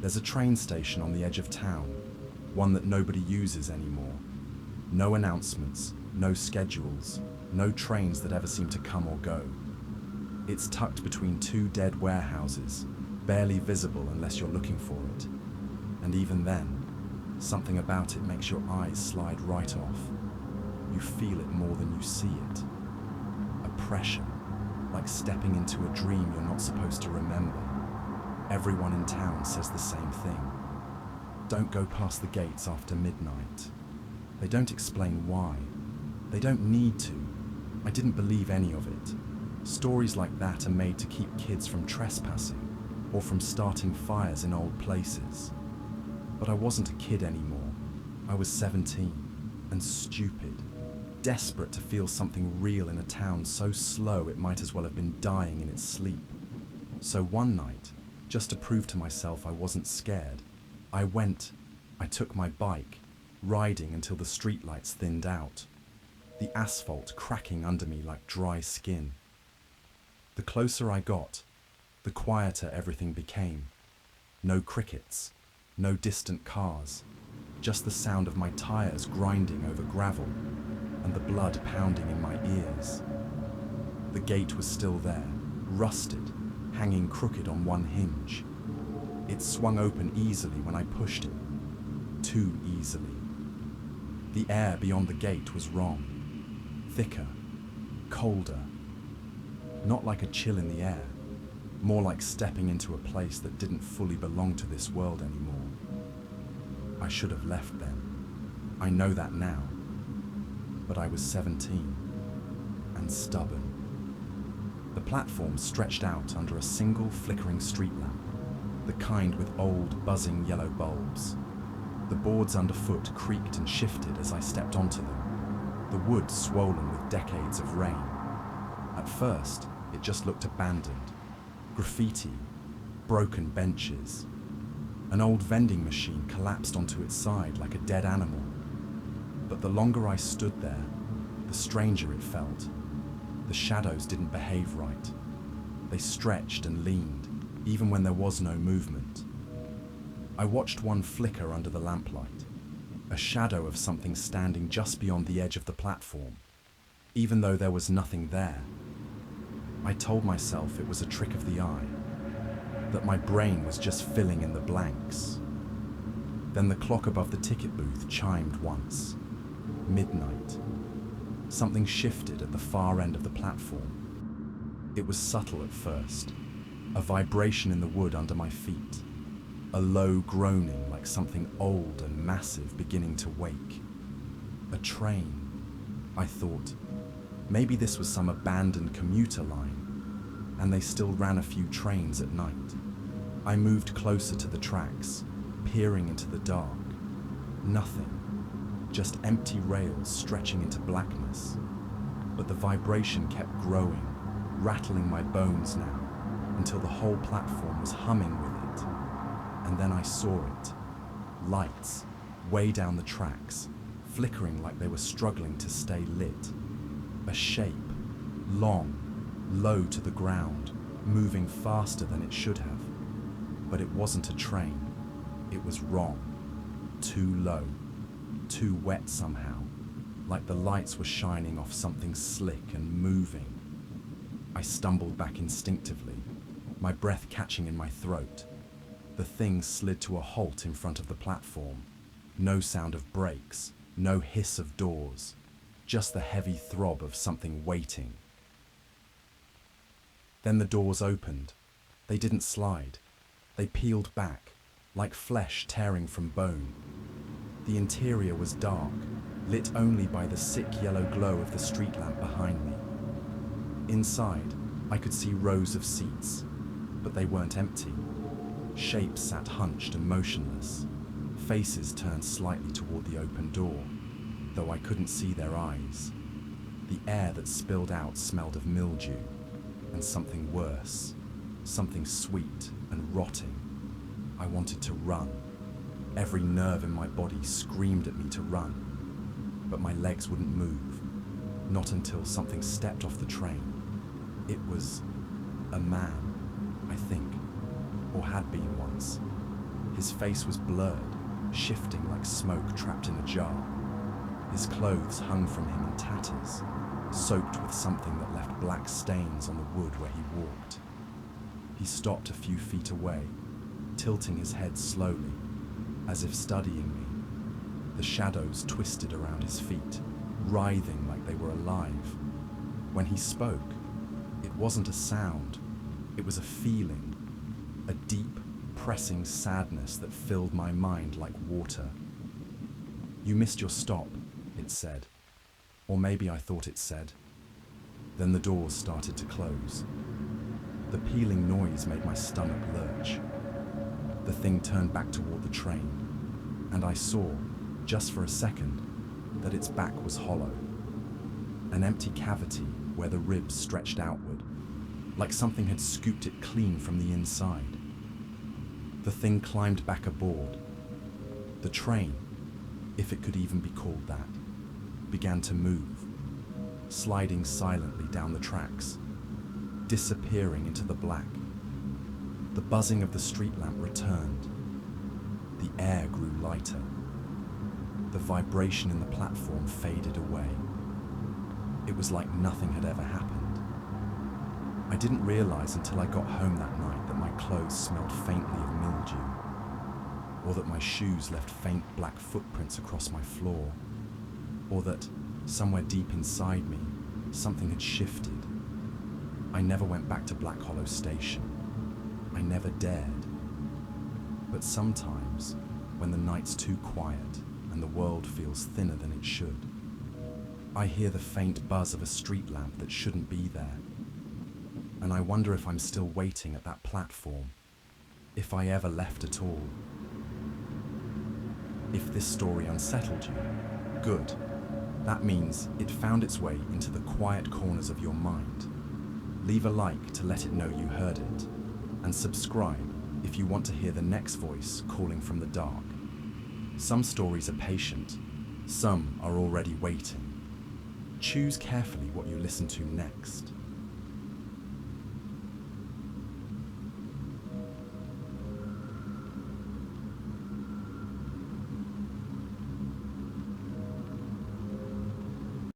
There's a train station on the edge of town, one that nobody uses anymore. No announcements, no schedules, no trains that ever seem to come or go. It's tucked between two dead warehouses, barely visible unless you're looking for it. And even then, something about it makes your eyes slide right off. You feel it more than you see it. Oppression, like stepping into a dream you're not supposed to remember. Everyone in town says the same thing. Don't go past the gates after midnight. They don't explain why. They don't need to. I didn't believe any of it. Stories like that are made to keep kids from trespassing or from starting fires in old places. But I wasn't a kid anymore. I was 17 and stupid, desperate to feel something real in a town so slow it might as well have been dying in its sleep. So one night, just to prove to myself I wasn't scared, I took my bike, riding until the streetlights thinned out, the asphalt cracking under me like dry skin. The closer I got, the quieter everything became. No crickets, no distant cars, just the sound of my tires grinding over gravel and the blood pounding in my ears. The gate was still there, rusted, hanging crooked on one hinge. It swung open easily when I pushed it, too easily. The air beyond the gate was wrong, thicker, colder, not like a chill in the air, more like stepping into a place that didn't fully belong to this world anymore. I should have left then. I know that now. But I was 17 and stubborn. The platform stretched out under a single flickering street lamp, the kind with old, buzzing yellow bulbs. The boards underfoot creaked and shifted as I stepped onto them, the wood swollen with decades of rain. At first, it just looked abandoned. Graffiti, broken benches. An old vending machine collapsed onto its side like a dead animal. But the longer I stood there, the stranger it felt. The shadows didn't behave right. They stretched and leaned, even when there was no movement. I watched one flicker under the lamplight, a shadow of something standing just beyond the edge of the platform, even though there was nothing there. I told myself it was a trick of the eye, that my brain was just filling in the blanks. Then the clock above the ticket booth chimed once. Midnight. Something shifted at the far end of the platform. It was subtle at first, a vibration in the wood under my feet, a low groaning like something old and massive beginning to wake. A train, I thought. Maybe this was some abandoned commuter line, and they still ran a few trains at night. I moved closer to the tracks, peering into the dark. Nothing. Just empty rails stretching into blackness. But the vibration kept growing, rattling my bones now, until the whole platform was humming with it. And then I saw it. Lights, way down the tracks, flickering like they were struggling to stay lit. A shape, long, low to the ground, moving faster than it should have. But it wasn't a train. It was wrong. Too low. Too wet somehow, like the lights were shining off something slick and moving. I stumbled back instinctively, my breath catching in my throat. The thing slid to a halt in front of the platform. No sound of brakes, no hiss of doors, just the heavy throb of something waiting. Then the doors opened. They didn't slide. They peeled back, like flesh tearing from bone. The interior was dark, lit only by the sick yellow glow of the street lamp behind me. Inside, I could see rows of seats, but they weren't empty. Shapes sat hunched and motionless, faces turned slightly toward the open door, though I couldn't see their eyes. The air that spilled out smelled of mildew, and something worse, something sweet and rotting. I wanted to run. Every nerve in my body screamed at me to run, but my legs wouldn't move, not until something stepped off the train. It was a man, I think, or had been once. His face was blurred, shifting like smoke trapped in a jar. His clothes hung from him in tatters, soaked with something that left black stains on the wood where he walked. He stopped a few feet away, tilting his head slowly, as if studying me. The shadows twisted around his feet, writhing like they were alive. When he spoke, it wasn't a sound, it was a feeling, a deep, pressing sadness that filled my mind like water. "You missed your stop," it said. Or maybe I thought it said. Then the doors started to close. The peeling noise made my stomach lurch. The thing turned back toward the train, and I saw, just for a second, that its back was hollow. An empty cavity where the ribs stretched outward, like something had scooped it clean from the inside. The thing climbed back aboard. The train, if it could even be called that, began to move, sliding silently down the tracks, disappearing into the black. The buzzing of the street lamp returned. The air grew lighter. The vibration in the platform faded away. It was like nothing had ever happened. I didn't realize until I got home that night that my clothes smelled faintly of mildew, or that my shoes left faint black footprints across my floor, or that, somewhere deep inside me, something had shifted. I never went back to Black Hollow Station. I never dared. But sometimes, when the night's too quiet and the world feels thinner than it should, I hear the faint buzz of a street lamp that shouldn't be there. And I wonder if I'm still waiting at that platform, if I ever left at all. If this story unsettled you, good. That means it found its way into the quiet corners of your mind. Leave a like to let it know you heard it, and subscribe if you want to hear the next voice calling from the dark. Some stories are patient, some are already waiting. Choose carefully what you listen to next.